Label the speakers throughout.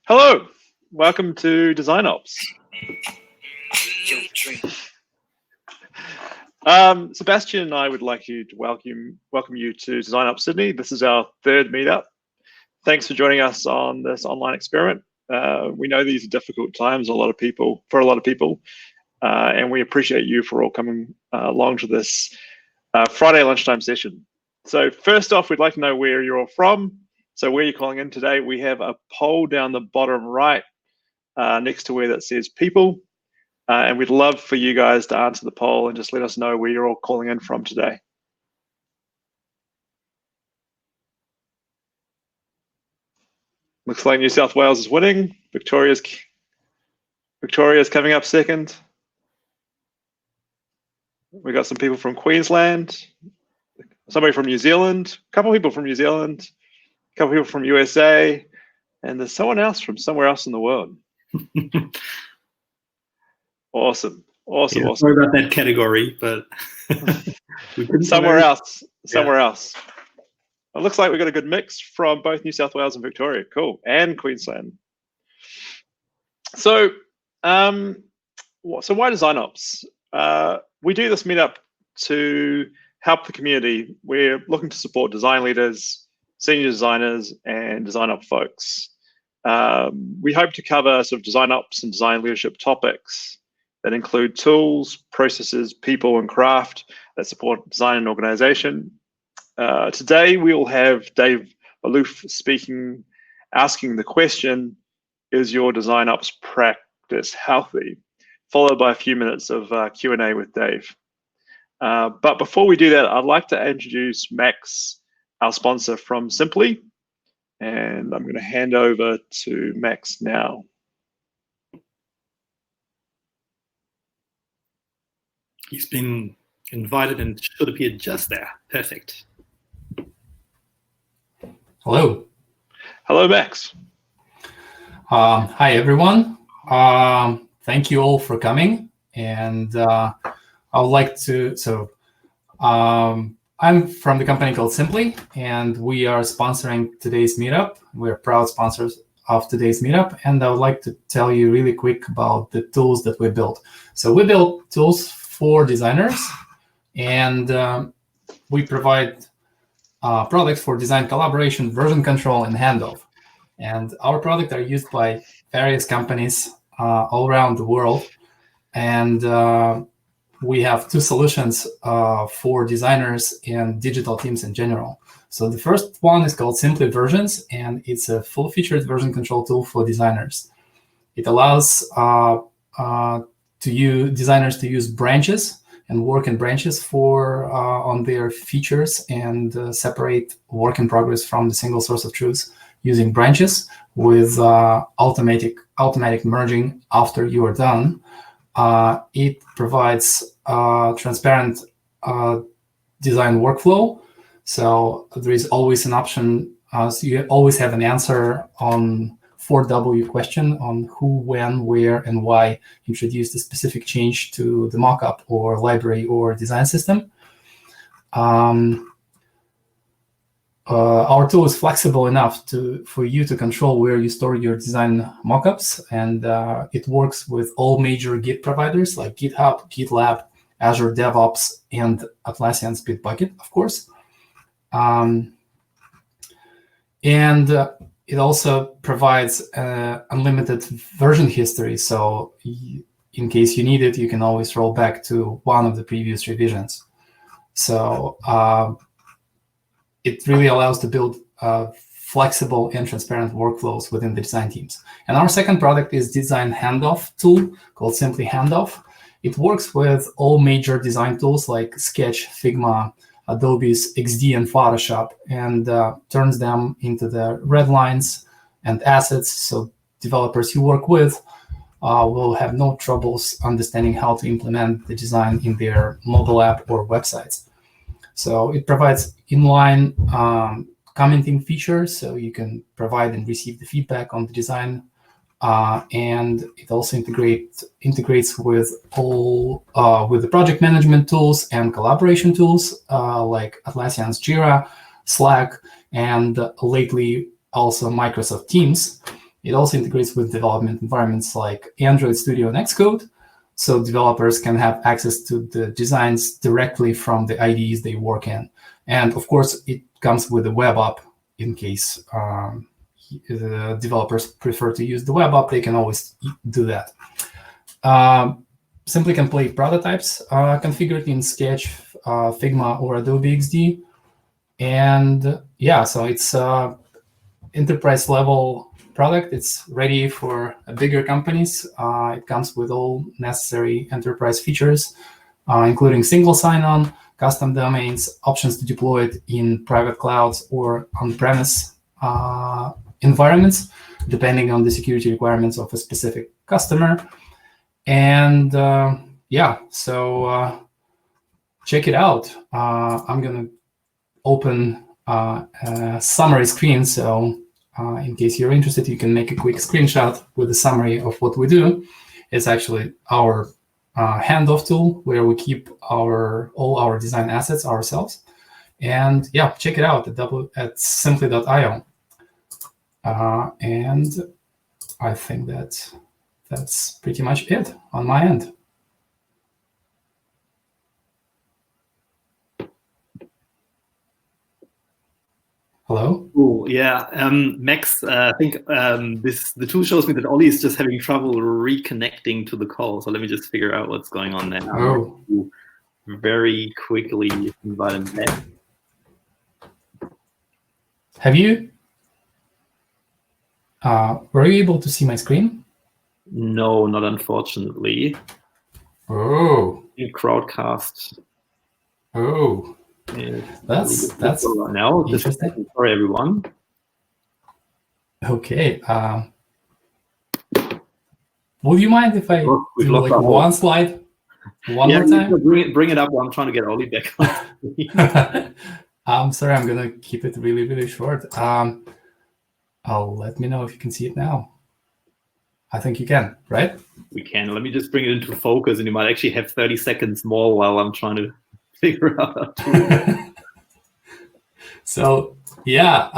Speaker 1: Hello, welcome to DesignOps. Sebastian and I would like to welcome you to DesignOps Sydney. This is our third meetup. Thanks for joining us on this online experiment. We know these are difficult times for a lot of people, and we appreciate you for all coming along to this Friday lunchtime session. So first off, we'd like to know where you're all from. So where you're calling in today, we have a poll down the bottom right next to where that says people. And we'd love for you guys to answer the poll and just let us know where you're all calling in from today. Looks like New South Wales is winning. Victoria's coming up second. We got some people from Queensland, somebody from New Zealand, a couple people from New Zealand, a couple people from USA, and there's someone else from somewhere else in the world. Awesome.
Speaker 2: Sorry about that category, but
Speaker 1: somewhere else. It looks like we got a good mix from both New South Wales and Victoria. Cool, and Queensland. So, why DesignOps? We do this meetup to help the community. We're looking to support design leaders, senior designers, and DesignOps folks. We hope to cover sort of DesignOps and design leadership topics that include tools, processes, people, and craft that support design and organization. Today, we will have Dave Malouf speaking, asking the question, is your DesignOps practice healthy? Followed by a few minutes of Q&A with Dave. But before we do that, I'd like to introduce Max, our sponsor from Simply. And I'm going to hand over to Max now.
Speaker 2: He's been invited and should appear just there. Perfect.
Speaker 3: Hello.
Speaker 1: Hello, Max.
Speaker 3: Hi, everyone. Thank you all for coming. And I would like to, I'm from the company called Simply, and we are sponsoring today's meetup. We're proud sponsors of today's meetup, and I would like to tell you really quick about the tools that we built. So we built tools for designers, and we provide products for design collaboration, version control, and handoff. And our products are used by various companies all around the world, and we have two solutions for designers and digital teams in general. So the first one is called Simply Versions, and it's a full-featured version control tool for designers. It allows designers to use branches and work in branches for on their features and separate work in progress from the single source of truth using branches with automatic merging after you are done. It provides transparent design workflow. So there is always an option. So you always have an answer on 4W question on who, when, where, and why introduced a specific change to the mockup or library or design system. Our tool is flexible enough for you to control where you store your design mockups, and it works with all major Git providers like GitHub, GitLab, Azure DevOps, and Atlassian's Bitbucket, of course. And it also provides unlimited version history, so in case you need it, you can always roll back to one of the previous revisions. So it really allows to build flexible and transparent workflows within the design teams. And our second product is design handoff tool called Simply Handoff. It works with all major design tools like Sketch, Figma, Adobe's XD, and Photoshop, and turns them into the red lines and assets. So developers you work with will have no troubles understanding how to implement the design in their mobile app or websites. So it provides inline commenting features, so you can provide and receive the feedback on the design, and it also integrates with all with the project management tools and collaboration tools like Atlassian's Jira, Slack, and lately also Microsoft Teams. It also integrates with development environments like Android Studio and Xcode, so developers can have access to the designs directly from the IDEs they work in. And of course, it comes with a web app in case the developers prefer to use the web app. They can always do that. Simply can play prototypes configured in Sketch, Figma, or Adobe XD. And yeah, so it's enterprise level product. It's ready for bigger companies. It comes with all necessary enterprise features, including single sign-on, custom domains, options to deploy it in private clouds or on-premise environments, depending on the security requirements of a specific customer. And yeah, so check it out. I'm going to open a summary screen. So in case you're interested, you can make a quick screenshot with a summary of what we do. It's actually our handoff tool where we keep all our design assets ourselves. And yeah, check it out at simply.io. And I think that's pretty much it on my end. Hello?
Speaker 2: Cool. Yeah, Max, I think the tool shows me that Ollie is just having trouble reconnecting to the call. So let me just figure out what's going on there.
Speaker 3: Oh.
Speaker 2: Very quickly invite him back.
Speaker 3: Have you? Were you able to see my screen?
Speaker 2: No, not unfortunately.
Speaker 3: Oh.
Speaker 2: In Crowdcast.
Speaker 3: Oh.
Speaker 2: Yeah,
Speaker 3: that's
Speaker 2: right now.
Speaker 3: Interesting.
Speaker 2: Sorry, everyone.
Speaker 3: Okay. Would you mind if I do like one slide one more time?
Speaker 2: Bring it up while I'm trying to get Ollie back on.
Speaker 3: I'm sorry, I'm gonna keep it really, really short. I'll let me know if you can see it now. I think you can, right?
Speaker 2: We can. Let me just bring it into focus, and you might actually have 30 seconds more while I'm trying to figure out how to.
Speaker 3: So yeah,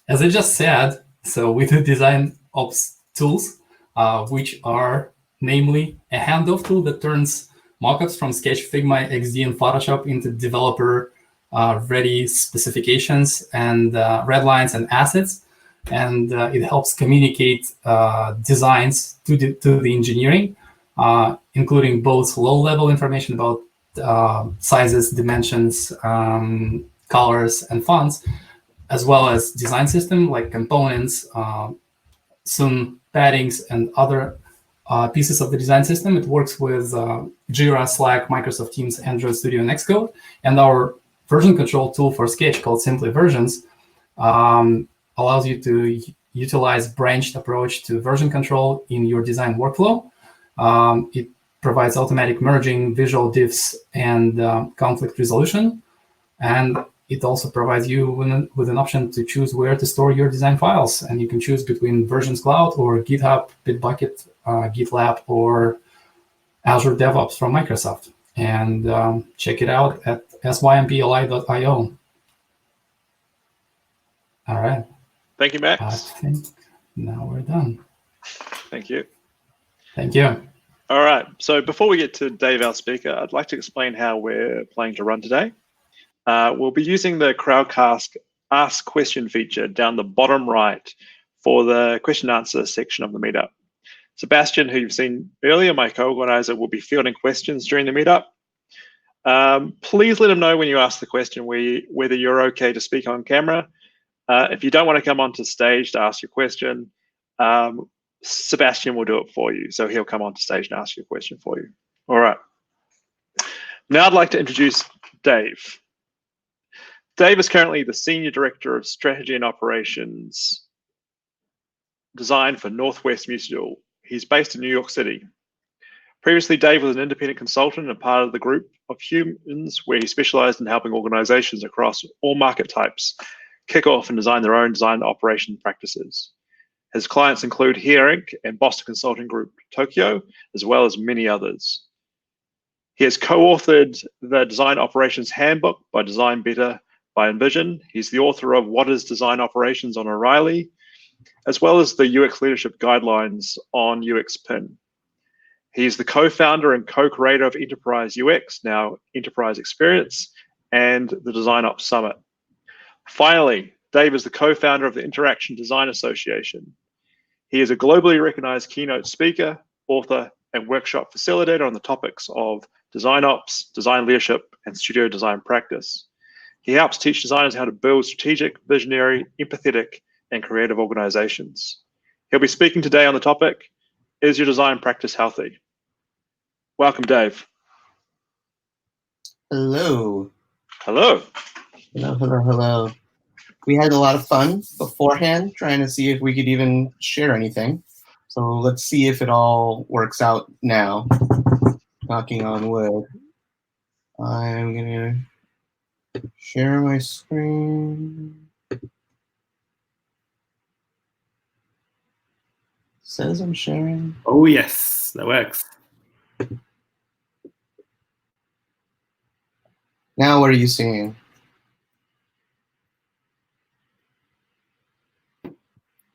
Speaker 3: as I just said, so we do DesignOps tools, which are namely a handoff tool that turns mockups from Sketch, Figma, XD, and Photoshop into developer ready specifications and red lines and assets. And it helps communicate designs to the engineering, including both low-level information about sizes, dimensions, colors, and fonts, as well as design system like components, soon paddings, and other pieces of the design system. It works with Jira, Slack, Microsoft Teams, Android Studio, and Xcode. And our version control tool for Sketch called Simply Versions allows you to utilize branched approach to version control in your design workflow. It provides automatic merging, visual diffs, and conflict resolution. And it also provides you with an option to choose where to store your design files. And you can choose between Versions Cloud or GitHub, Bitbucket, GitLab, or Azure DevOps from Microsoft. And check it out at sympli.io. All right.
Speaker 1: Thank you, Max.
Speaker 3: I think now we're done.
Speaker 1: Thank you.
Speaker 3: Thank you.
Speaker 1: All right. So before we get to Dave, our speaker, I'd like to explain how we're planning to run today. We'll be using the Crowdcast Ask Question feature down the bottom right for the question and answer section of the meetup. Sebastian, who you've seen earlier, my co-organizer, will be fielding questions during the meetup. Please let him know when you ask the question whether you're okay to speak on camera. If you don't want to come onto stage to ask your question, Sebastian will do it for you. So he'll come onto stage and ask your question for you. All right. Now I'd like to introduce Dave. Dave is currently the Senior Director of Strategy and Operations Design for Northwest Mutual. He's based in New York City. Previously, Dave was an independent consultant and part of the group of humans where he specialized in helping organizations across all market types kick off and design their own design operation practices. His clients include Here Inc. and Boston Consulting Group Tokyo, as well as many others. He has co-authored the Design Operations Handbook by Design Better by Envision. He's the author of What is Design Operations on O'Reilly, as well as the UX Leadership Guidelines on UX PIN. He's the co-founder and co-creator of Enterprise UX, now Enterprise Experience, and the DesignOps Summit. Finally, Dave is the co-founder of the Interaction Design Association. He is a globally recognized keynote speaker, author, and workshop facilitator on the topics of design ops, design leadership, and studio design practice. He helps teach designers how to build strategic, visionary, empathetic, and creative organizations. He'll be speaking today on the topic, Is Your Design Practice Healthy? Welcome, Dave.
Speaker 4: Hello.
Speaker 1: Hello.
Speaker 4: Hello. We had a lot of fun beforehand trying to see if we could even share anything. So let's see if it all works out now. Knocking on wood. I'm going to share my screen. Says I'm sharing.
Speaker 2: Oh, yes, that works.
Speaker 4: Now what are you seeing?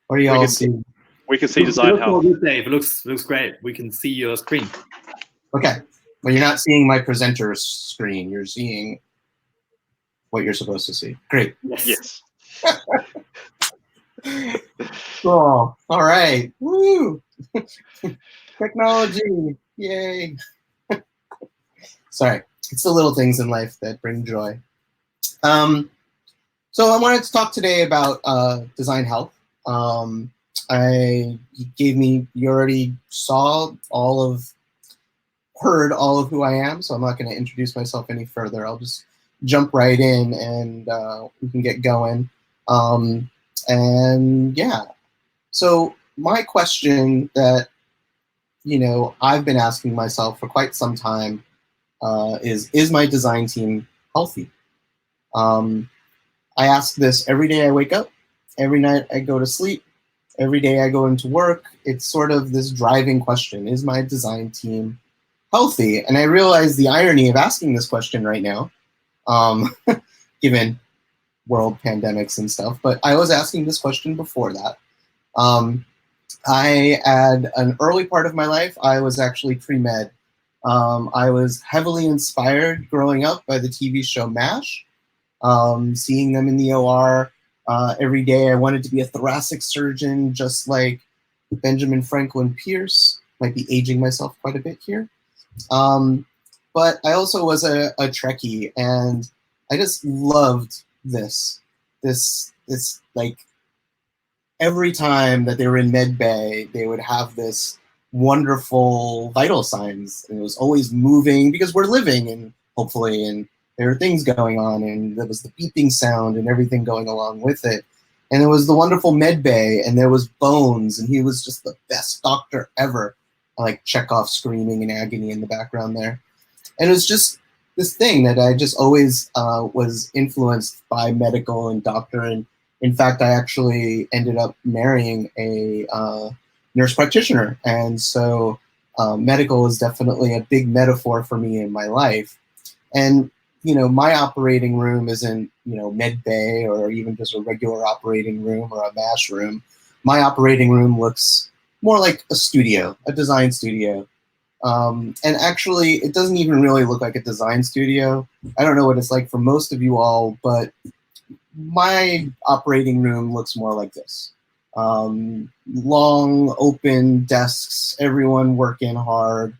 Speaker 4: What are y'all seeing?
Speaker 1: We can see design
Speaker 2: It looks
Speaker 1: health.
Speaker 2: all good, Dave. It looks great. We can see your screen.
Speaker 4: Okay. Well, you're not seeing my presenter's screen. You're seeing what you're supposed to see. Great.
Speaker 1: Yes.
Speaker 4: Cool. All right. Woo! Technology. Yay. Sorry. It's the little things in life that bring joy. So I wanted to talk today about design health. You already saw heard all of who I am, so I'm not going to introduce myself any further. I'll just jump right in and we can get going. And yeah, so my question that, I've been asking myself for quite some time is my design team healthy? I ask this every day I wake up, every night I go to sleep, every day I go into work. It's sort of this driving question: is my design team healthy? And I realize the irony of asking this question right now, given world pandemics and stuff, but I was asking this question before that. I had an early part of my life, I was actually pre-med. I was heavily inspired growing up by the TV show MASH, seeing them in the OR every day. I wanted to be a thoracic surgeon, just like Benjamin Franklin Pierce. Might be aging myself quite a bit here. But I also was a Trekkie, and I just loved this like, every time that they were in med bay, they would have this wonderful vital signs, and it was always moving because we're living, and hopefully, and there are things going on, and there was the beeping sound and everything going along with it. And it was the wonderful med bay, and there was Bones, and he was just the best doctor ever. Like Chekhov screaming in agony in the background there. And it was just this thing that I just always was influenced by medical and doctor. And in fact, I actually ended up marrying a nurse practitioner. And so medical is definitely a big metaphor for me in my life. And, my operating room isn't, med bay or even just a regular operating room or a MASH room. My operating room looks more like a studio, a design studio. And actually, it doesn't even really look like a design studio. I don't know what it's like for most of you all, but my operating room looks more like this. Long, open desks, everyone working hard.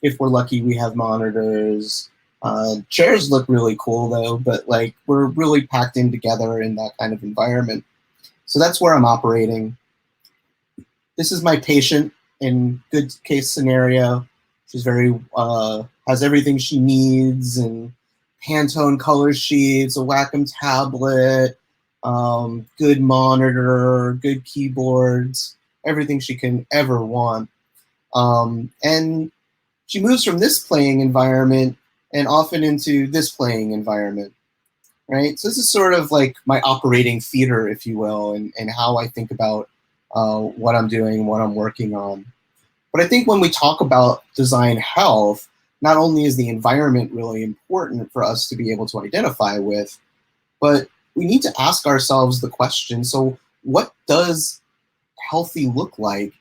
Speaker 4: If we're lucky, we have monitors. Chairs look really cool, though, but like we're really packed in together in that kind of environment. So that's where I'm operating. This is my patient in good case scenario. She's very, has everything she needs, and Pantone color sheets, a Wacom tablet, good monitor, good keyboards, everything she can ever want. And she moves from this playing environment and often into this playing environment, right? So this is sort of like my operating theater, if you will, and how I think about what I'm doing, what I'm working on. But I think when we talk about design health, not only is the environment really important for us to be able to identify with, but we need to ask ourselves the question, so what does healthy look like?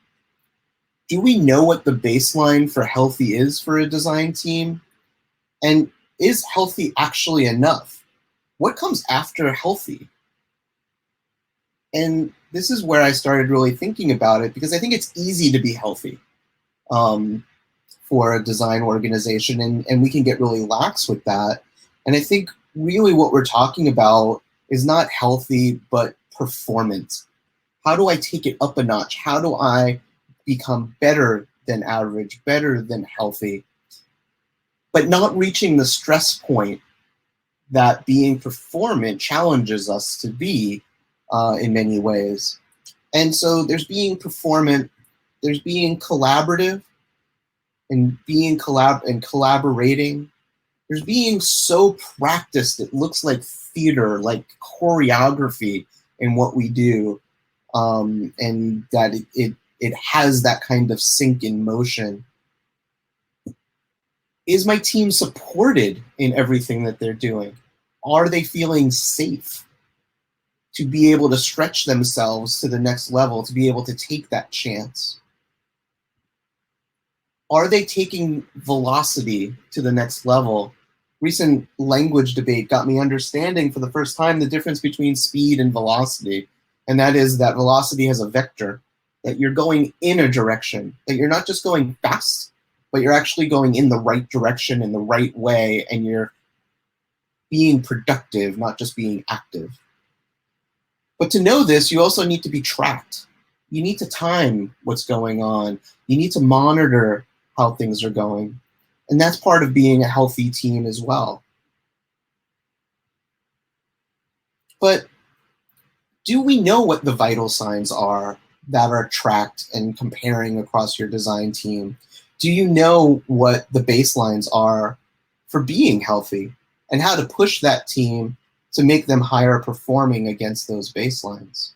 Speaker 4: Do we know what the baseline for healthy is for a design team? And is healthy actually enough? What comes after healthy? And this is where I started really thinking about it, because I think it's easy to be healthy for a design organization, and we can get really lax with that. And I think really what we're talking about is not healthy, but performant. How do I take it up a notch? How do I become better than average, better than healthy, but not reaching the stress point that being performant challenges us to be in many ways. And so there's being performant, there's being collaborative, and being collaborating. There's being so practiced it looks like theater, like choreography in what we do, and that it has that kind of sync in motion. Is my team supported in everything that they're doing? Are they feeling safe to be able to stretch themselves to the next level, to be able to take that chance? Are they taking velocity to the next level? Recent language debate got me understanding for the first time the difference between speed and velocity. And that is that velocity has a vector, that you're going in a direction, that you're not just going fast, but you're actually going in the right direction in the right way, and you're being productive, not just being active. But to know this, you also need to be tracked. You need to time what's going on. You need to monitor how things are going. And that's part of being a healthy team as well. But do we know what the vital signs are that are tracked and comparing across your design team? Do you know what the baselines are for being healthy and how to push that team to make them higher performing against those baselines?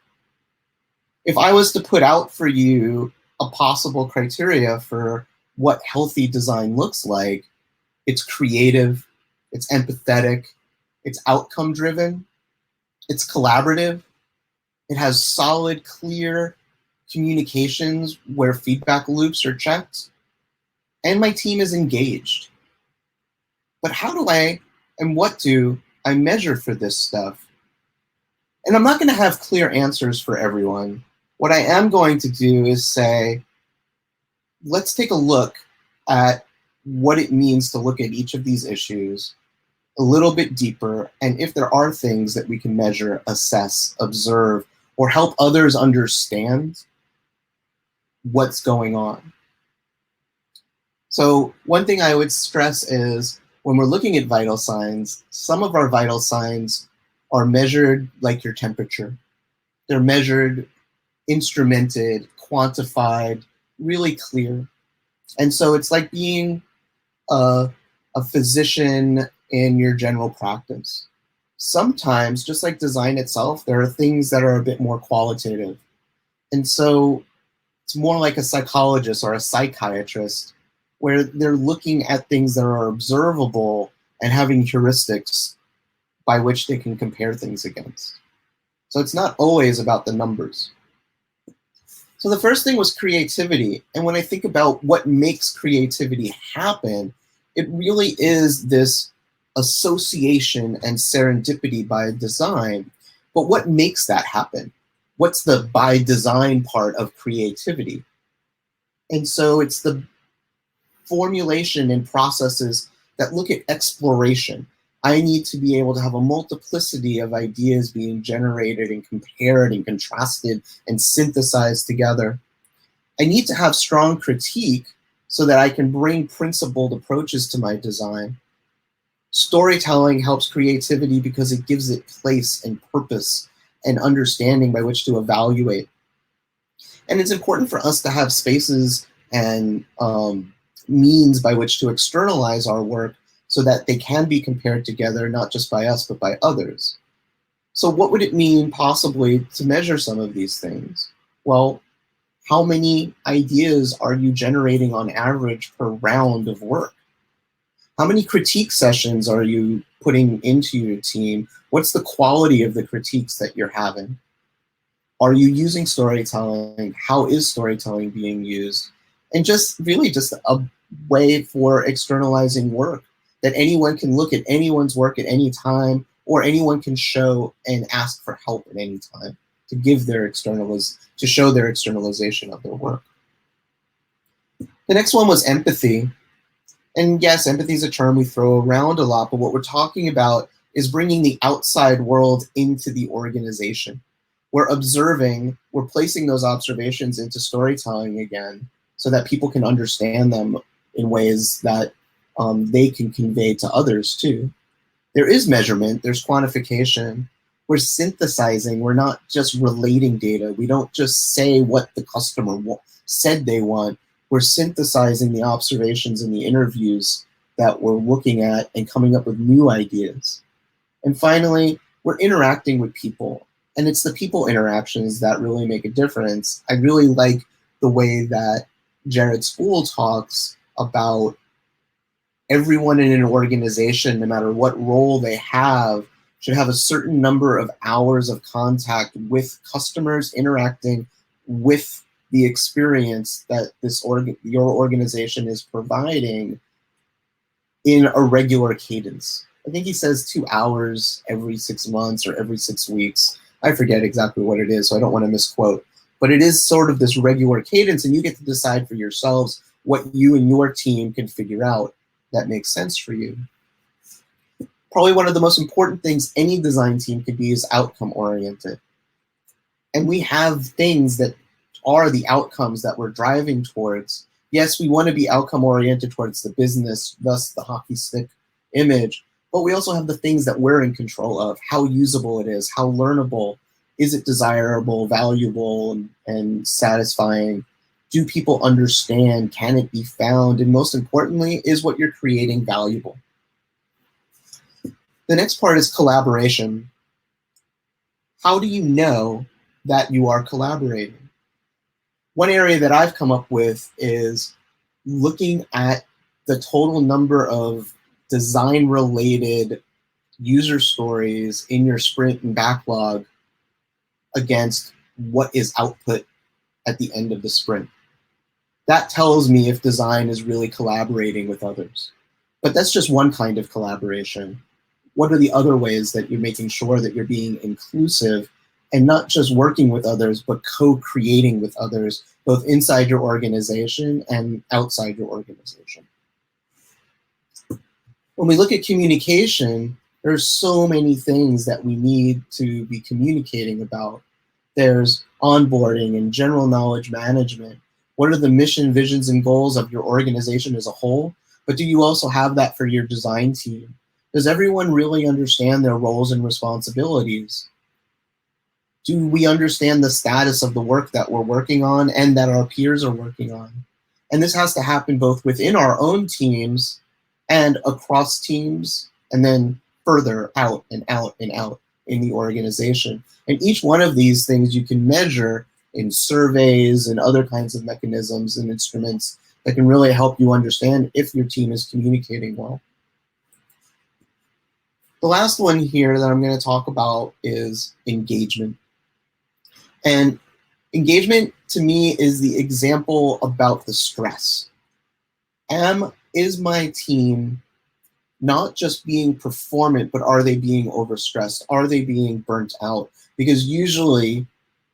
Speaker 4: If I was to put out for you a possible criteria for what healthy design looks like, it's creative, it's empathetic, it's outcome driven, it's collaborative, it has solid, clear communications where feedback loops are checked, and my team is engaged. But how do I, and what do I measure for this stuff? And I'm not going to have clear answers for everyone. What I am going to do is say, let's take a look at what it means to look at each of these issues a little bit deeper, and if there are things that we can measure, assess, observe, or help others understand what's going on. So one thing I would stress is when we're looking at vital signs, some of our vital signs are measured like your temperature. They're measured, instrumented, quantified, really clear. And so it's like being a physician in your general practice. Sometimes, just like design itself, there are things that are a bit more qualitative. And so it's more like a psychologist or a psychiatrist, where they're looking at things that are observable and having heuristics by which they can compare things against. So it's not always about the numbers. So the first thing was creativity. And when I think about what makes creativity happen, it really is this association and serendipity by design. But what makes that happen? What's the by design part of creativity? And so it's the formulation and processes that look at exploration. I need to be able to have a multiplicity of ideas being generated and compared and contrasted and synthesized together. I need to have strong critique so that I can bring principled approaches to my design. Storytelling helps creativity because it gives it place and purpose and understanding by which to evaluate. And it's important for us to have spaces and means by which to externalize our work so that they can be compared together, not just by us, but by others. So what would it mean possibly to measure some of these things? Well, how many ideas are you generating on average per round of work? How many critique sessions are you putting into your team? What's the quality of the critiques that you're having? Are you using storytelling? How is storytelling being used? And just really just a way for externalizing work, that anyone can look at anyone's work at any time, or anyone can show and ask for help at any time to give their to show their externalization of their work. The next one was empathy. And yes, empathy is a term we throw around a lot, but what we're talking about is bringing the outside world into the organization. We're observing, we're placing those observations into storytelling again, so that people can understand them in ways that they can convey to others too. There is measurement, there's quantification. We're synthesizing, we're not just relating data. We don't just say what the customer said they want. We're synthesizing the observations and the interviews that we're looking at and coming up with new ideas. And finally, we're interacting with people. And it's the people interactions that really make a difference. I really like the way that Jared Spool talks about everyone in an organization, no matter what role they have, should have a certain number of hours of contact with customers, interacting with the experience that your organization is providing in a regular cadence. I think he says 2 hours every 6 months or every 6 weeks. I forget exactly what it is, so I don't want to misquote. But it is sort of this regular cadence, and you get to decide for yourselves what you and your team can figure out that makes sense for you. Probably one of the most important things any design team could be is outcome-oriented. And we have things that are the outcomes that we're driving towards. Yes, we want to be outcome-oriented towards the business, thus the hockey stick image, but we also have the things that we're in control of, how usable it is, how learnable, is it desirable, valuable, and satisfying? Do people understand? Can it be found? And most importantly, is what you're creating valuable? The next part is collaboration. How do you know that you are collaborating? One area that I've come up with is looking at the total number of design-related user stories in your sprint and backlog against what is output at the end of the sprint. That tells me if design is really collaborating with others. But that's just one kind of collaboration. What are the other ways that you're making sure that you're being inclusive and not just working with others, but co-creating with others, both inside your organization and outside your organization? When we look at communication, there's so many things that we need to be communicating about. There's onboarding and general knowledge management. What are the mission, visions, and goals of your organization as a whole? But do you also have that for your design team? Does everyone really understand their roles and responsibilities? Do we understand the status of the work that we're working on and that our peers are working on? And this has to happen both within our own teams and across teams, and then further out and out and out in the organization. And each one of these things you can measure in surveys and other kinds of mechanisms and instruments that can really help you understand if your team is communicating well. The last one here that I'm going to talk about is engagement. And engagement, to me, is the example about the stress. Is my team not just being performant, but are they being overstressed? Are they being burnt out? Because usually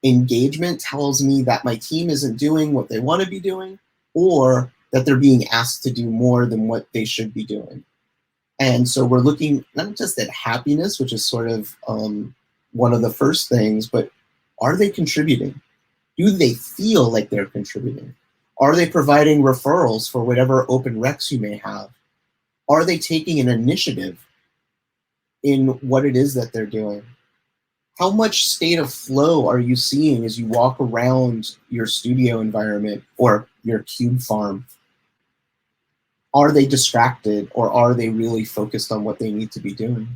Speaker 4: engagement tells me that my team isn't doing what they want to be doing, or that they're being asked to do more than what they should be doing. And so we're looking not just at happiness, which is sort of one of the first things, but are they contributing? Do they feel like they're contributing? Are they providing referrals for whatever open recs you may have? Are they taking an initiative in what it is that they're doing? How much state of flow are you seeing as you walk around your studio environment or your cube farm? Are they distracted, or are they really focused on what they need to be doing?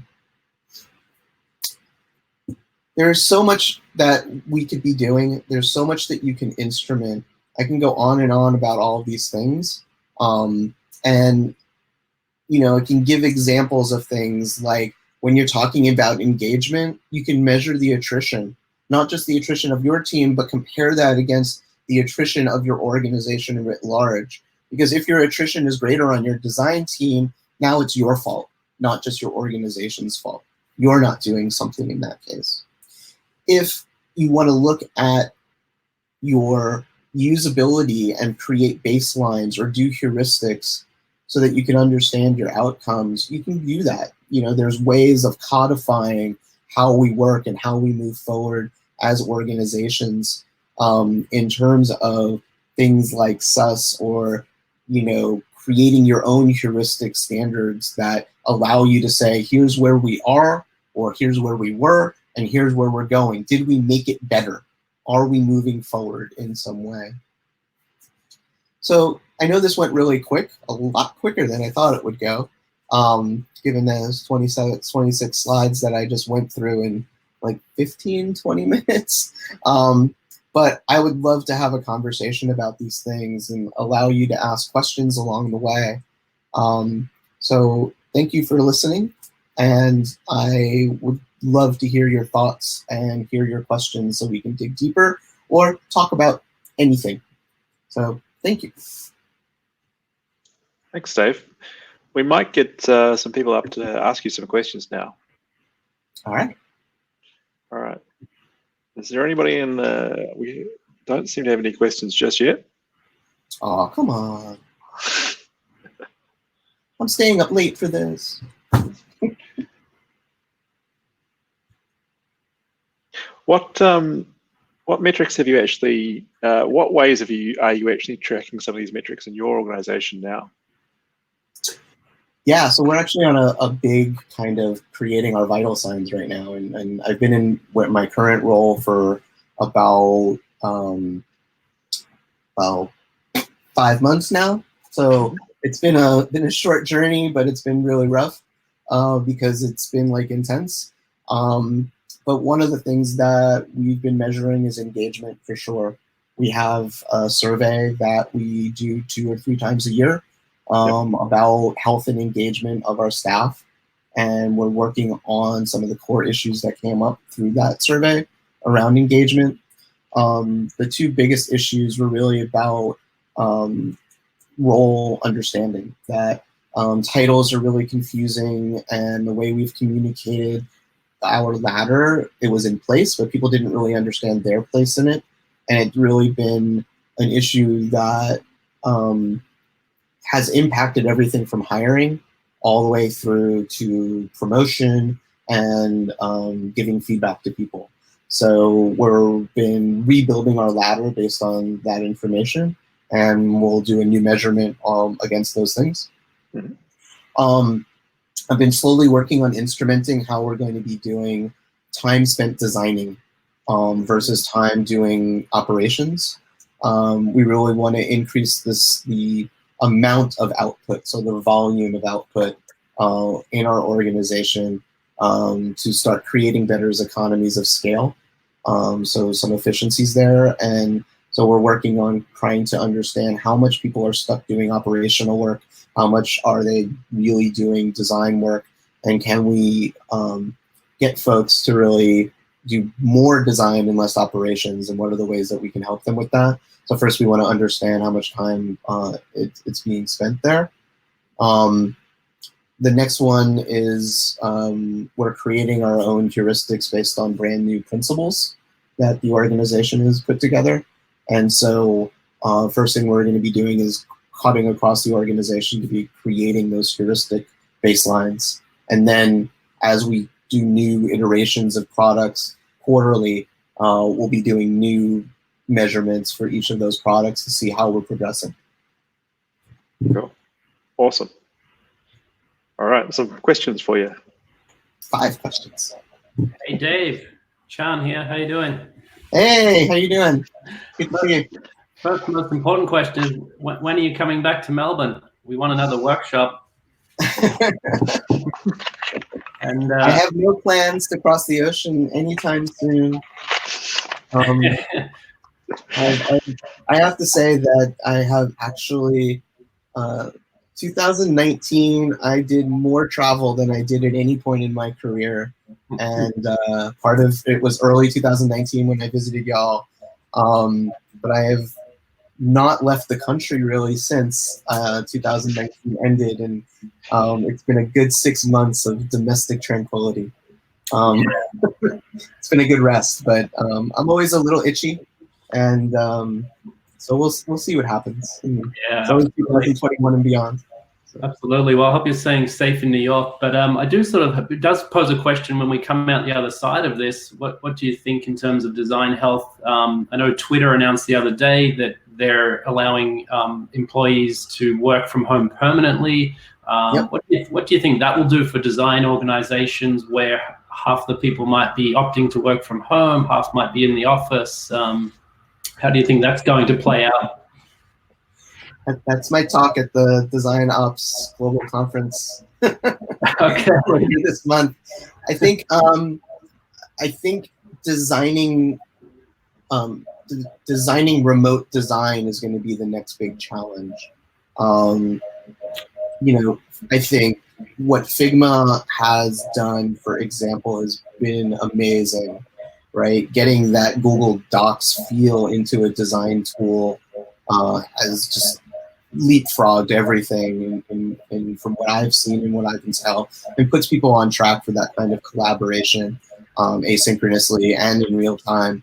Speaker 4: There's so much that we could be doing. There's so much that you can instrument. I can go on and on about all of these things. And you know, it can give examples of things like when you're talking about engagement, you can measure the attrition. not just the attrition of your team, but compare that against the attrition of your organization writ large. Because if your attrition is greater on your design team, now it's your fault, not just your organization's fault. You're not doing something in that case. If you want to look at your usability and create baselines or do heuristics so that you can understand your outcomes, you can do that. You know, there's ways of codifying how we work and how we move forward as organizations in terms of things like SUS or, you know, creating your own heuristic standards that allow you to say, here's where we are, or here's where we were, and here's where we're going. Did we make it better? Are we moving forward in some way? So I know this went really quick, a lot quicker than I thought it would go, given those 26 slides that I just went through in like 15, 20 minutes. But I would love to have a conversation about these things and allow you to ask questions along the way. So thank you for listening. And I would love to hear your thoughts and hear your questions so we can dig deeper or talk about anything. So thank you.
Speaker 1: Thanks, Dave. We might get some people up to ask you some questions now.
Speaker 4: All right.
Speaker 1: All right. Is there anybody in the... We don't seem to have any questions just yet.
Speaker 4: Oh, come on. I'm staying up late for this.
Speaker 1: What metrics have you actually, what ways are you actually tracking some of these metrics in your organization now?
Speaker 4: Yeah, so we're actually on a big kind of creating our vital signs right now. And I've been in my current role for about 5 months now. So it's been a short journey, but it's been really rough because it's been like intense. But one of the things that we've been measuring is engagement for sure. We have a survey that we do 2 or 3 times a year about health and engagement of our staff. And we're working on some of the core issues that came up through that survey around engagement. The 2 biggest issues were really about role understanding, that titles are really confusing, and the way we've communicated our ladder, it was in place, but people didn't really understand their place in it. And it's really been an issue that has impacted everything from hiring all the way through to promotion and giving feedback to people. So we've been rebuilding our ladder based on that information, and we'll do a new measurement against those things. Mm-hmm. I've been slowly working on instrumenting how we're going to be doing time spent designing versus time doing operations. We really want to increase the amount of output, so the volume of output in our organization to start creating better economies of scale. So some efficiencies there. And so we're working on trying to understand how much people are stuck doing operational work, how much are they really doing design work, and can we get folks to really do more design and less operations, and what are the ways that we can help them with that? So first we want to understand how much time it's being spent there. The next one is we're creating our own heuristics based on brand new principles that the organization has put together. And so first thing we're going to be doing is cutting across the organization to be creating those heuristic baselines. And then as we do new iterations of products quarterly, we'll be doing new measurements for each of those products to see how we're progressing.
Speaker 1: Cool. Awesome. All right, some questions for you. 5 questions.
Speaker 5: Hey, Dave. Chan here. How you doing?
Speaker 4: Hey, how you doing? Good to see you.
Speaker 5: First, most important question is, when are you coming back to Melbourne? We want another workshop. And
Speaker 4: I have no plans to cross the ocean anytime soon. I have to say that I have actually 2019, I did more travel than I did at any point in my career. And part of it was early 2019 when I visited y'all. But I have not left the country really since 2019 ended. And it's been a good 6 months of domestic tranquility. It's been a good rest, but I'm always a little itchy. And so we'll see what happens.
Speaker 5: Yeah,
Speaker 4: it's always 2021 and beyond.
Speaker 5: Absolutely. Well, I hope you're staying safe in New York. But I do it does pose a question when we come out the other side of this. What do you think in terms of design health? I know Twitter announced the other day that they're allowing employees to work from home permanently.
Speaker 4: Yep.
Speaker 5: What do you think that will do for design organizations where half the people might be opting to work from home, half might be in the office? How do you think that's going to play out?
Speaker 4: That's my talk at the DesignOps Global Conference.
Speaker 5: Okay.
Speaker 4: This month. I think designing remote design is going to be the next big challenge. I think what Figma has done, for example, has been amazing, right? Getting that Google Docs feel into a design tool has just leapfrogged everything, and from what I've seen and what I can tell, it puts people on track for that kind of collaboration, asynchronously and in real time,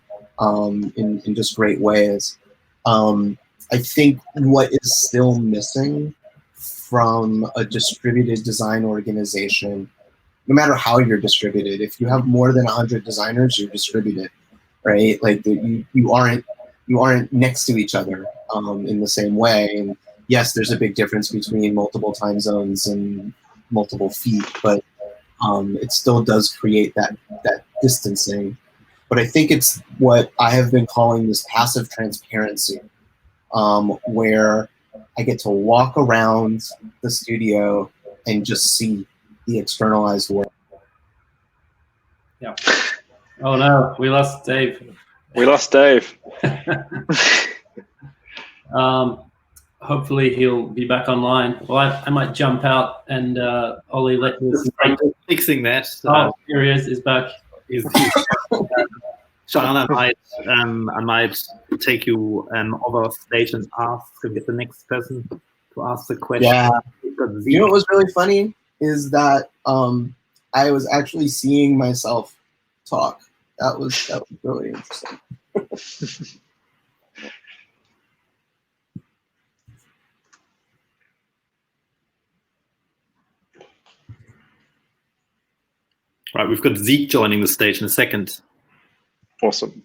Speaker 4: in just great ways. I think what is still missing from a distributed design organization, no matter how you're distributed, if you have more than 100 designers, you're distributed, right? Like you aren't next to each other in the same way. And yes, there's a big difference between multiple time zones and multiple feet, but it still does create that distancing. But I think it's what I have been calling this passive transparency, where I get to walk around the studio and just see the externalized work.
Speaker 5: Yeah. Oh no, we lost Dave.
Speaker 1: We lost Dave.
Speaker 5: Hopefully he'll be back online. Well, I might jump out and Ollie let you.
Speaker 2: Fixing that.
Speaker 5: Oh, here he is. He's back.
Speaker 2: Sean, I might take you over stage and get the next person to ask the question.
Speaker 4: Yeah. You know what was really funny is that I was actually seeing myself talk. That was really interesting.
Speaker 2: Right, we've got Zeke joining the stage in a second.
Speaker 1: Awesome.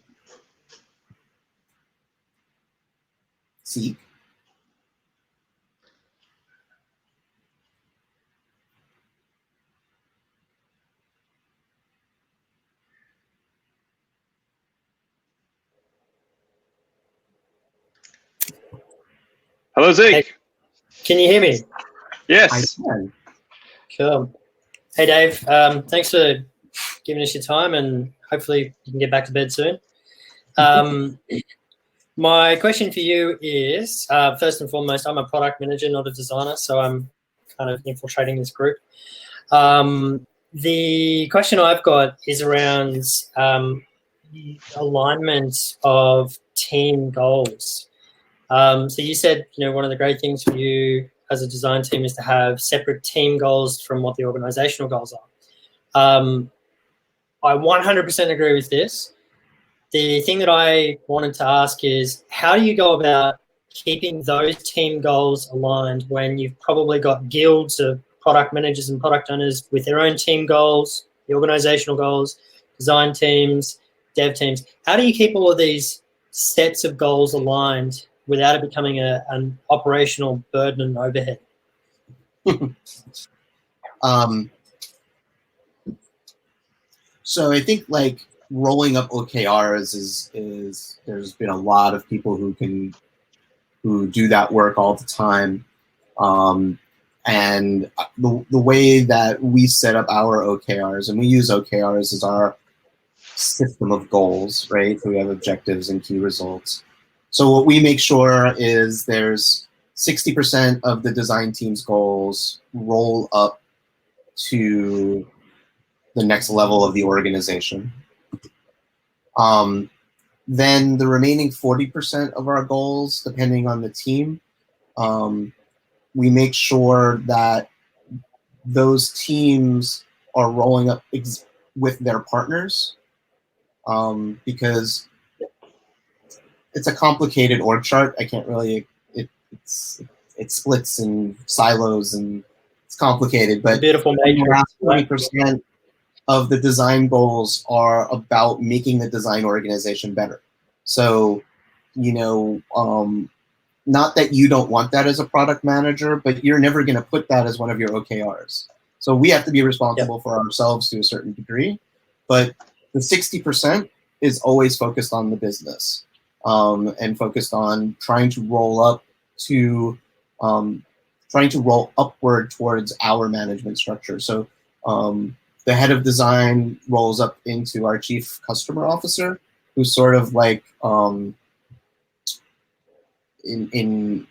Speaker 4: Zeke.
Speaker 1: Hello, Zeke.
Speaker 6: Hey, can you hear me?
Speaker 1: Yes.
Speaker 4: I can.
Speaker 6: Cool. Hey, Dave. Thanks for giving us your time, and hopefully you can get back to bed soon. My question for you is, first and foremost, I'm a product manager, not a designer, so I'm kind of infiltrating this group. The question I've got is around alignment of team goals. So you said, one of the great things for you as a design team is to have separate team goals from what the organizational goals are. I 100% agree with this. The thing that I wanted to ask is, how do you go about keeping those team goals aligned when you've probably got guilds of product managers and product owners with their own team goals, the organizational goals, design teams, dev teams? How do you keep all of these sets of goals aligned without it becoming an operational burden and overhead?
Speaker 4: So I think rolling up OKRs is there's been a lot of people who do that work all the time. And the way that we set up our OKRs, and we use OKRs as our system of goals, right? So we have objectives and key results. So what we make sure is there's 60% of the design team's goals roll up to the next level of the organization. Then the remaining 40% of our goals, depending on the team, we make sure that those teams are rolling up with their partners, because it's a complicated org chart. I can't really, it splits in silos and it's complicated, but
Speaker 6: beautiful matrix.
Speaker 4: 20% of the design goals are about making the design organization better. So, you know, not that you don't want that as a product manager, but you're never going to put that as one of your OKRs. So we have to be responsible for ourselves to a certain degree, but the 60% is always focused on the business, and focused on trying to roll up to, trying to roll upward towards our management structure. So the head of design rolls up into our chief customer officer, who's sort of like, in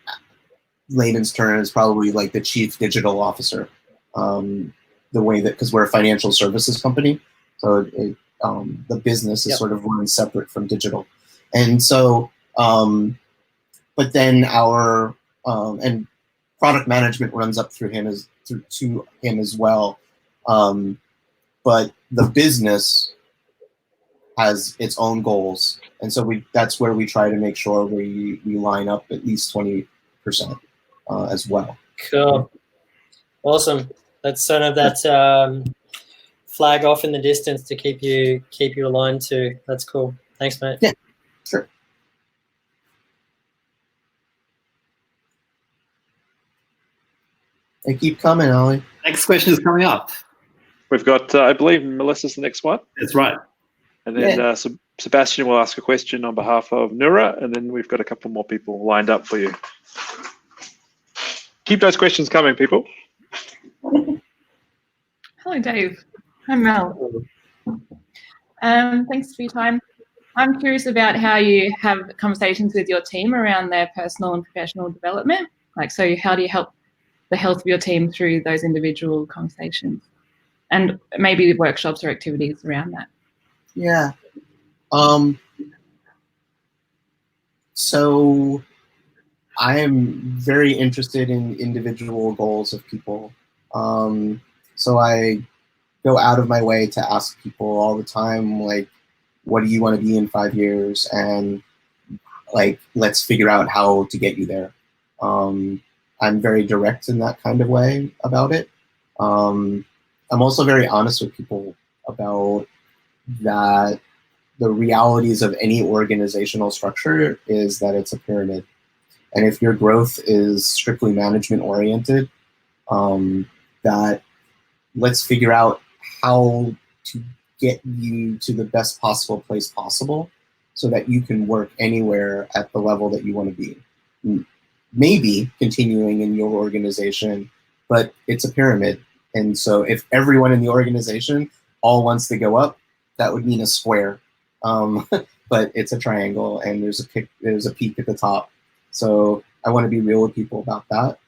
Speaker 4: layman's terms, probably like the chief digital officer. The way that, because we're a financial services company, so the business is sort of run separate from digital. And so, but then our, and product management runs up through him to him as well. But the business has its own goals. And so that's where we try to make sure we line up at least 20% as well.
Speaker 6: Cool. Awesome. That's sort of that flag off in the distance to keep you aligned to. That's cool. Thanks, mate.
Speaker 4: Yeah, sure. They keep coming, Ollie.
Speaker 2: Next question is coming up.
Speaker 1: We've got, I believe, Melissa's the next one.
Speaker 2: That's right.
Speaker 1: And then Sebastian will ask a question on behalf of Nura, and then we've got a couple more people lined up for you. Keep those questions coming, people.
Speaker 7: Hello, Dave. I'm Mel. Thanks for your time. I'm curious about how you have conversations with your team around their personal and professional development. Like, so how do you help the health of your team through those individual conversations? And maybe workshops or activities around that.
Speaker 4: Yeah. So I am very interested in individual goals of people. So I go out of my way to ask people all the time, like, what do you want to be in 5 years? And like, let's figure out how to get you there. I'm very direct in that kind of way about it. I'm also very honest with people about that the realities of any organizational structure is that it's a pyramid. And if your growth is strictly management oriented, that let's figure out how to get you to the best possible place possible so that you can work anywhere at the level that you want to be. Maybe continuing in your organization, but it's a pyramid. And so if everyone in the organization all wants to go up, that would mean a square. But it's a triangle and there's a peak at the top. So I want to be real with people about that.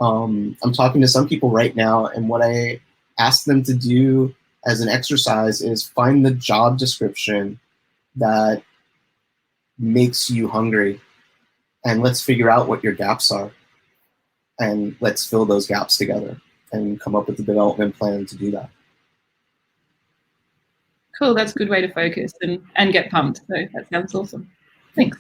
Speaker 4: I'm talking to some people right now, and what I ask them to do as an exercise is find the job description that makes you hungry, and let's figure out what your gaps are, and let's fill those gaps together and come up with a development plan to do that.
Speaker 7: Cool, that's a good way to focus and get pumped. So that sounds awesome. Thanks.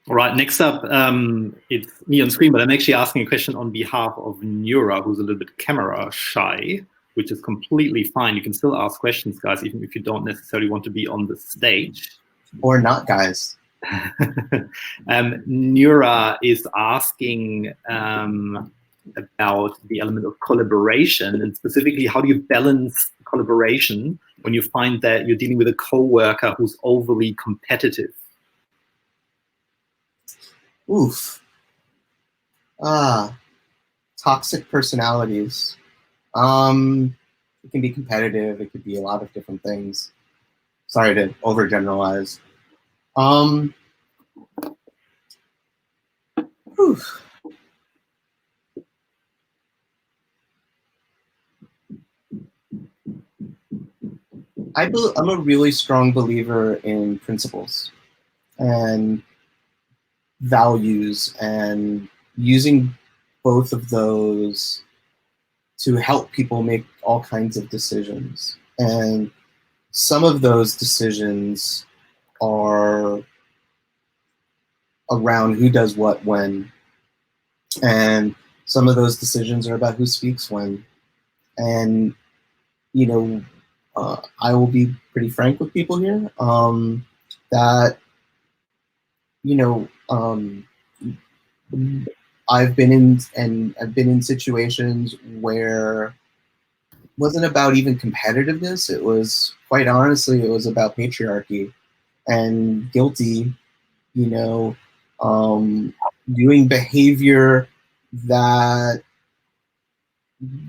Speaker 2: All right, next up, it's me on screen, but I'm actually asking a question on behalf of Nura, who's a little bit camera shy, which is completely fine. You can still ask questions, guys, even if you don't necessarily want to be on the stage.
Speaker 4: Or not, guys.
Speaker 2: Nura is asking about the element of collaboration, and specifically, how do you balance collaboration when you find that you're dealing with a coworker who's overly competitive?
Speaker 4: Oof. Toxic personalities. It can be competitive. It could be a lot of different things. Sorry to overgeneralize. Whew. I'm a really strong believer in principles and values, and using both of those to help people make all kinds of decisions. And some of those decisions are around who does what when, and some of those decisions are about who speaks when. And you know, I will be pretty frank with people here, that, you know, I've been in situations where it wasn't about even competitiveness. It was, quite honestly, it was about patriarchy and guilty, you know, doing behavior that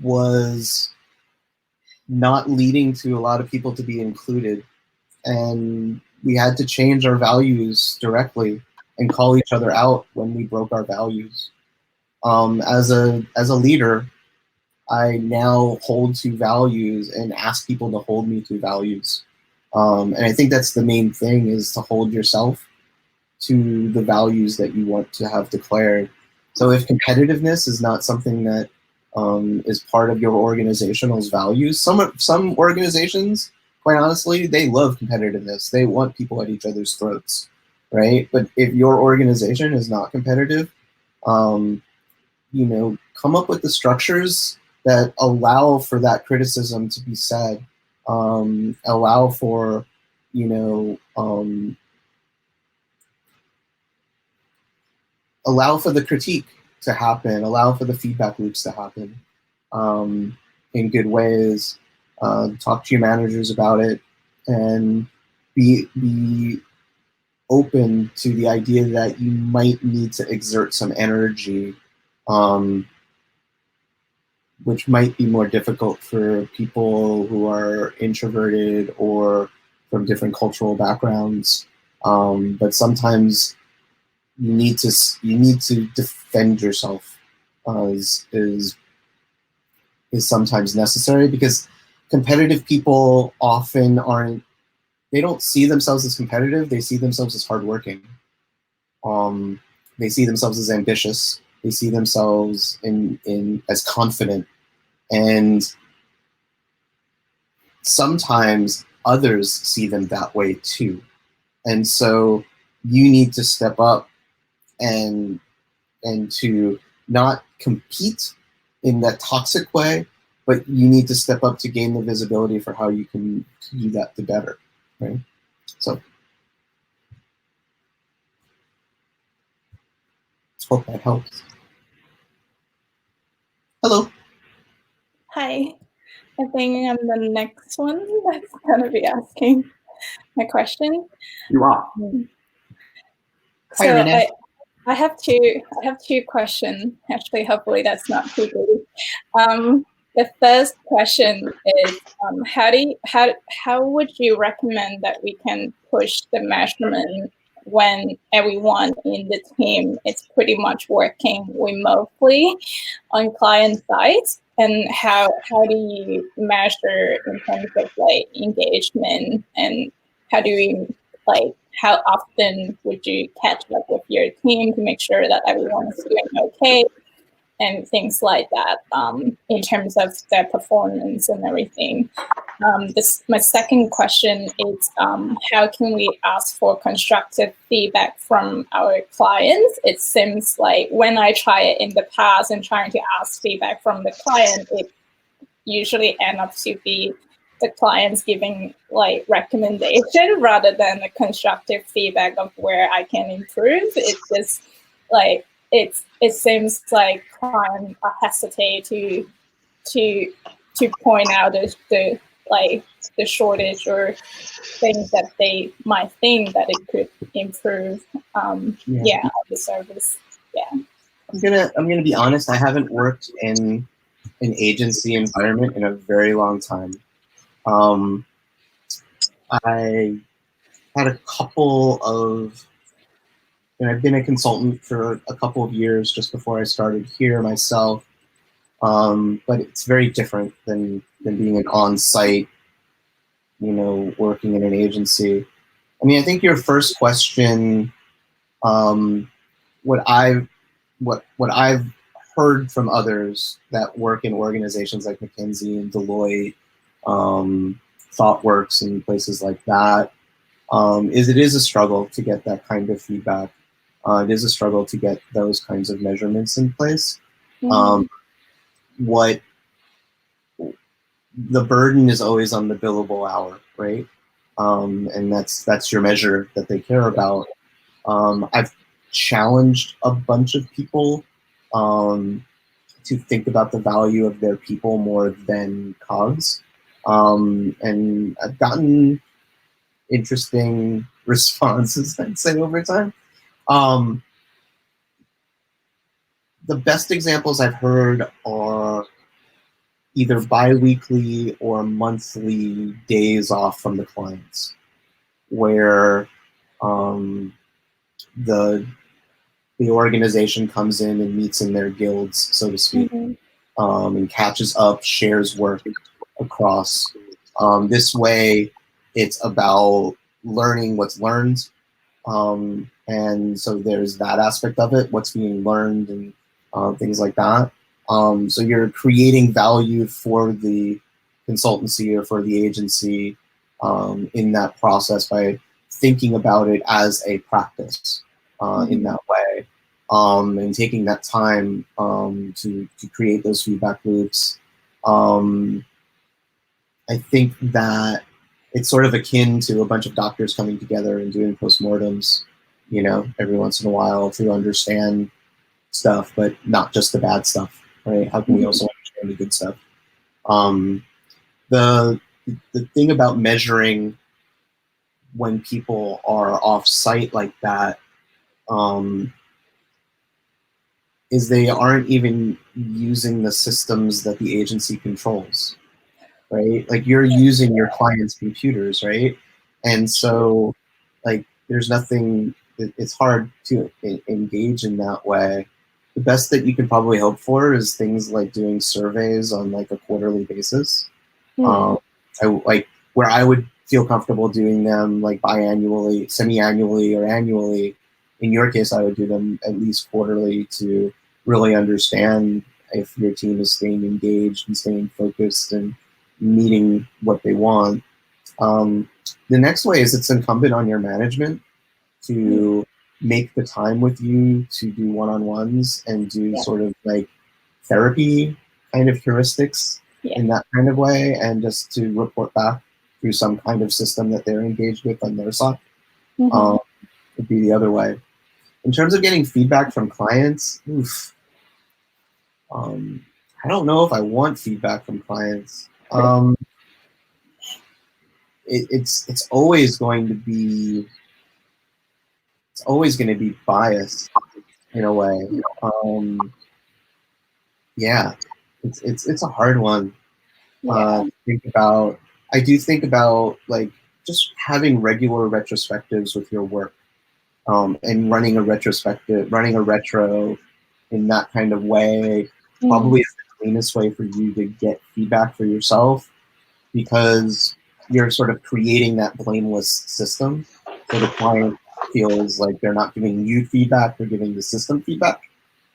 Speaker 4: was not leading to a lot of people to be included. And we had to change our values directly and call each other out when we broke our values. As a leader, I now hold to values and ask people to hold me to values. And I think that's the main thing, is to hold yourself to the values that you want to have declared. So if competitiveness is not something that is part of your organizational's values, some organizations, quite honestly, they love competitiveness. They want people at each other's throats, right? But if your organization is not competitive, you know, come up with the structures that allow for that criticism to be said, allow for, you know, allow for the critique to happen, allow for the feedback loops to happen in good ways. Talk to your managers about it, and be open to the idea that you might need to exert some energy, which might be more difficult for people who are introverted or from different cultural backgrounds. But sometimes you need to defend yourself, is sometimes necessary, because competitive people often they don't see themselves as competitive. They see themselves as hardworking. They see themselves as ambitious. They see themselves as confident. And sometimes others see them that way too. And so you need to step up and to not compete in that toxic way, but you need to step up to gain the visibility for how you can do that the better, right? So hope that helps. Hello.
Speaker 8: Hi. I think I'm the next one that's going to be asking my question.
Speaker 2: You are.
Speaker 8: So I have two questions. Actually, hopefully that's not too good. The first question is, how would you recommend that we can push the measurement when everyone in the team is pretty much working remotely on client sites? And how do you measure in terms of like engagement, and how do you how often would you catch up with your team to make sure that everyone is doing okay, and things like that, in terms of their performance and everything. My second question is, how can we ask for constructive feedback from our clients? It seems like when I try it in the past and trying to ask feedback from the client, it usually ends up to be the clients giving like recommendation rather than the constructive feedback of where I can improve. It's just like it seems like clients hesitate to point out the shortage or things that they might think that it could improve the service. Yeah.
Speaker 4: I'm gonna be honest, I haven't worked in an agency environment in a very long time. I had a couple of, I've been a consultant for a couple of years just before I started here myself, but it's very different than being an on-site, working in an agency. I mean, I think your first question, what I've heard from others that work in organizations like McKinsey and Deloitte, ThoughtWorks and places like that, is it is a struggle to get that kind of feedback. It is a struggle to get those kinds of measurements in place. What the burden is always on the billable hour, right? And that's your measure that they care about. I've challenged a bunch of people to think about the value of their people more than COGS. And I've gotten interesting responses, I'd say, over time. The best examples I've heard are either bi-weekly or monthly days off from the clients, where the organization comes in and meets in their guilds, so to speak, and catches up, shares work across. This way, it's about learning what's learned, and so there's that aspect of it, what's being learned and things like that. So you're creating value for the consultancy or for the agency in that process by thinking about it as a practice in that way, and taking that time to create those feedback loops. I think that it's sort of akin to a bunch of doctors coming together and doing postmortems, every once in a while to understand stuff, but not just the bad stuff, right? How can we also understand the good stuff? The thing about measuring when people are off-site like that is they aren't even using the systems that the agency controls, right? Like, you're using your client's computers, right? And so, like, there's nothing, it's hard to engage in that way. The best that you could probably hope for is things like doing surveys on like a quarterly basis. Where I would feel comfortable doing them like biannually, semi-annually, or annually. In your case, I would do them at least quarterly to really understand if your team is staying engaged and staying focused and meeting what they want. The next way is it's incumbent on your management to make the time with you to do one-on-ones and do sort of like therapy kind of heuristics in that kind of way, and just to report back through some kind of system that they're engaged with on their side. Would be the other way. In terms of getting feedback from clients, I don't know if I want feedback from clients. It's always going to be biased in a way. It's a hard one to think about. I do think about like just having regular retrospectives with your work, and running a retro in that kind of way probably is the cleanest way for you to get feedback for yourself, because you're sort of creating that blameless system, so the client feels like they're not giving you feedback, they're giving the system feedback,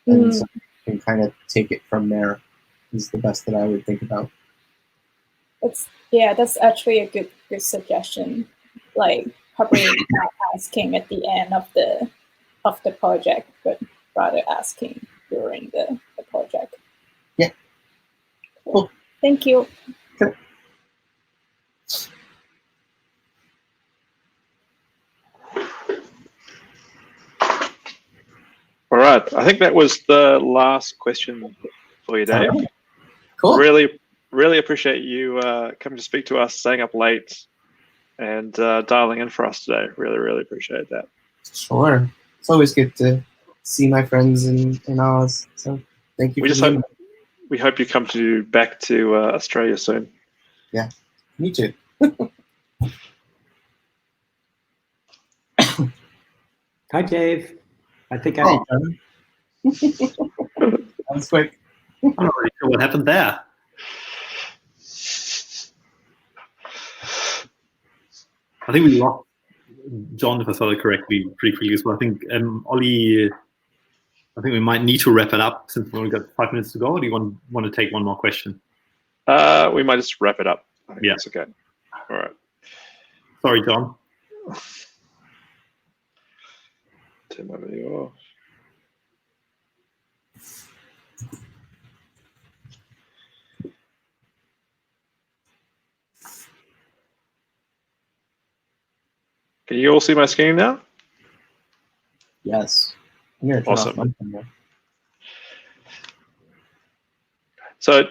Speaker 4: and so you can kind of take it from there. Is the best that I would think about.
Speaker 8: That's actually a good suggestion. Like, probably not asking at the end of the project, but rather asking during the project.
Speaker 4: Yeah. Cool.
Speaker 8: Thank you.
Speaker 4: Sure.
Speaker 1: All right. I think that was the last question for you, Dave.
Speaker 4: Cool.
Speaker 1: Really appreciate you coming to speak to us, staying up late, and dialing in for us today. Really appreciate that.
Speaker 4: Sure. It's always good to see my friends in Oz. So thank you.
Speaker 1: We hope you come back to Australia soon.
Speaker 4: Yeah, me too.
Speaker 2: Hi, Dave. I think
Speaker 4: Hey, John. That was quick.
Speaker 2: I'm not really sure what happened there. I think we lost John, if I saw it correctly, pretty quickly as well. I think, Ollie, I think we might need to wrap it up since we've only got 5 minutes to go. Or do you want to take one more question?
Speaker 1: We might just wrap it up. I think that's okay. All right.
Speaker 2: Sorry, John.
Speaker 1: Turn my video off. Can you all see my screen now?
Speaker 4: Yes. I'm gonna turn off
Speaker 1: Awesome.
Speaker 4: my camera.
Speaker 1: So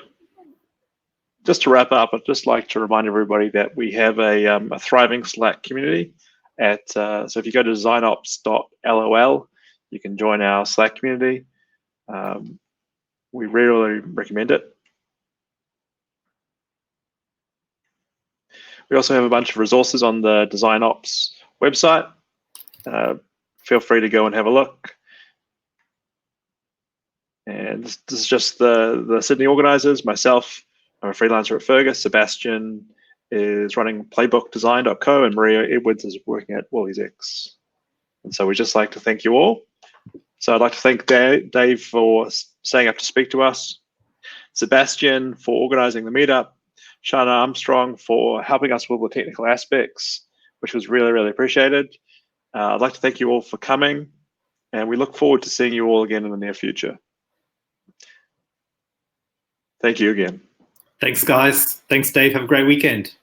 Speaker 1: just to wrap up, I'd just like to remind everybody that we have a thriving Slack community at, so if you go to designops.lol, you can join our Slack community. We really recommend it. We also have a bunch of resources on the DesignOps website. Feel free to go and have a look. And this is just the Sydney organizers. Myself, I'm a freelancer at Fergus. Sebastian is running playbookdesign.co, and Maria Edwards is working at Woolies X. And so we'd just like to thank you all. So I'd like to thank Dave for staying up to speak to us, Sebastian for organizing the meetup, Shana Armstrong for helping us with the technical aspects, which was really, really appreciated. I'd like to thank you all for coming, and we look forward to seeing you all again in the near future. Thank you again.
Speaker 2: Thanks, guys. Thanks, Dave. Have a great weekend.